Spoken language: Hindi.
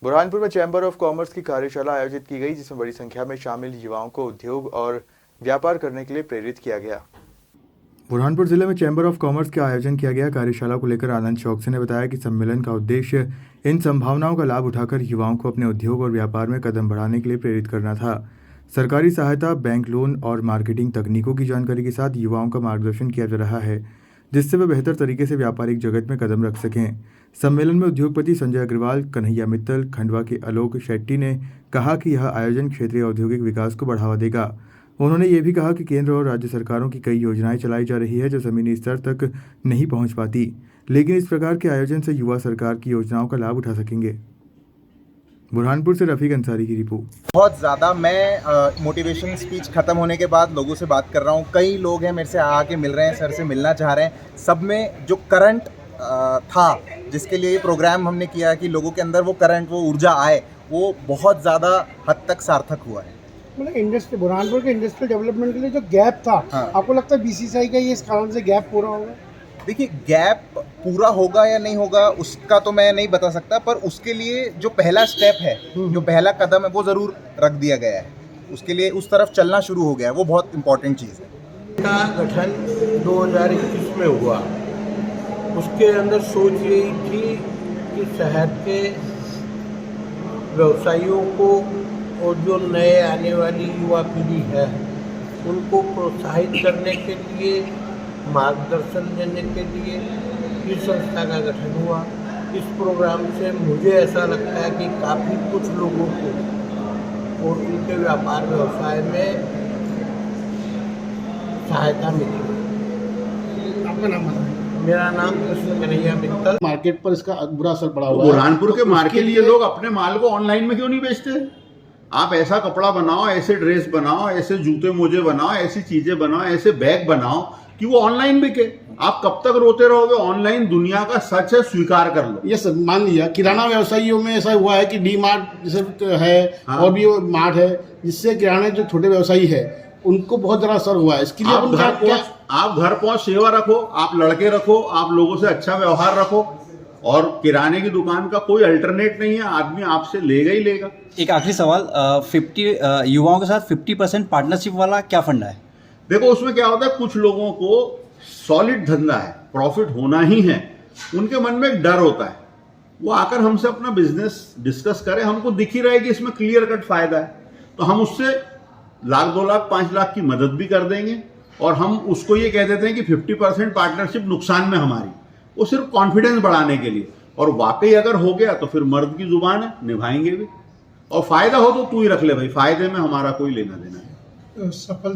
बुरहानपुर में चैम्बर ऑफ कॉमर्स की कार्यशाला आयोजित की गई, जिसमें बड़ी संख्या में शामिल युवाओं को उद्योग और व्यापार करने के लिए प्रेरित किया गया। बुरहानपुर जिले में चैम्बर ऑफ कॉमर्स का आयोजन किया गया। कार्यशाला को लेकर आनंद चौकसी ने बताया कि सम्मेलन का उद्देश्य इन संभावनाओं का लाभ उठाकर युवाओं को अपने उद्योग और व्यापार में कदम बढ़ाने के लिए प्रेरित करना था। सरकारी सहायता, बैंक लोन और मार्केटिंग तकनीकों की जानकारी के साथ युवाओं का मार्गदर्शन किया जा रहा है, जिससे वे बेहतर तरीके से व्यापारिक जगत में कदम रख सकें। सम्मेलन में उद्योगपति संजय अग्रवाल, कन्हैया मित्तल, खंडवा के आलोक शेट्टी ने कहा कि यह आयोजन क्षेत्रीय औद्योगिक विकास को बढ़ावा देगा। उन्होंने ये भी कहा कि केंद्र और राज्य सरकारों की कई योजनाएं चलाई जा रही है जो ज़मीनी स्तर तक नहीं पहुंच पाती, लेकिन इस प्रकार के आयोजन से युवा सरकार की योजनाओं का लाभ उठा सकेंगे। बुरहानपुर से रफ़ीक अंसारी की रिपोर्ट। बहुत ज़्यादा मैं मोटिवेशन स्पीच ख़त्म होने के बाद लोगों से बात कर रहा हूँ। कई लोग हैं मेरे से आके मिल रहे हैं, सर से मिलना चाह रहे हैं। सब में जो करंट था, जिसके लिए ये प्रोग्राम हमने किया कि लोगों के अंदर वो करंट, वो ऊर्जा आए, वो बहुत ज़्यादा हद तक सार्थक हुआ है। मतलब इंडस्ट्री, बुरहानपुर के इंडस्ट्रियल डेवलपमेंट के लिए जो गैप था, आपको लगता है बीसीसीआई का ये इस कारण से गैप पूरा होगा? देखिए, गैप पूरा होगा या नहीं होगा उसका तो मैं नहीं बता सकता, पर उसके लिए जो पहला स्टेप है, जो पहला कदम है, वो ज़रूर रख दिया गया है। उसके लिए उस तरफ चलना शुरू हो गया है, वो बहुत इम्पोर्टेंट चीज़ है। का गठन 2021 में हुआ। उसके अंदर सोच यही थी कि शहर के व्यवसायियों को और जो नए आने वाली युवा पीढ़ी है उनको प्रोत्साहित करने के लिए, मार्गदर्शन देने के लिए इस संस्था का गठन हुआ। इस प्रोग्राम से मुझे ऐसा लगता है कि काफ़ी कुछ लोगों को और उनके व्यापार व्यवसाय में सहायता मिली। आपका नाम बताइए। मेरा नाम कृष्ण कन्हैया मित्तल। मार्केट पर इसका बुरा असर पड़ा हुआ है। बुरहानपुर के मार्केट के लोग अपने माल को ऑनलाइन में क्यों नहीं बेचते? आप ऐसा कपड़ा बनाओ, ऐसे ड्रेस बनाओ, ऐसे जूते मोजे बनाओ, ऐसी चीजें बनाओ, ऐसे बैग बनाओ कि वो ऑनलाइन बिके। आप कब तक रोते रहोगे? ऑनलाइन दुनिया का सच है, स्वीकार कर लो। ये सब मान लिया, किराना व्यवसायियों में ऐसा हुआ है कि डी मार्ट जैसे है, और भी मार्ट है, जिससे किराने जो छोटे व्यवसायी है उनको बहुत ज़्यादा असर हुआ है। इसके लिए आप घर पहुंच सेवा रखो, आप लड़के रखो, आप लोगों से अच्छा व्यवहार रखो, और किराने की दुकान का कोई अल्टरनेट नहीं है। आदमी आपसे लेगा ही लेगा। एक आखिरी सवाल, 50 युवाओं के साथ 50% पार्टनरशिप वाला क्या फंडा है? देखो, उसमें क्या होता है, कुछ लोगों को सॉलिड धंधा है, प्रॉफिट होना ही है, उनके मन में एक डर होता है। वो आकर हमसे अपना बिजनेस डिस्कस करें, हमको दिख ही रहा है कि इसमें क्लियर कट फायदा है, तो हम उससे 1,00,000, 2,00,000, 5,00,000 की मदद भी कर देंगे। और हम उसको ये कह देते हैं कि 50% पार्टनरशिप नुकसान में हमारी, वो सिर्फ कॉन्फिडेंस बढ़ाने के लिए। और वाकई अगर हो गया तो फिर मर्द की जुबान है, निभाएंगे भी। और फायदा हो तो तू ही रख ले भाई, फायदे में हमारा कोई लेना देना है। सफल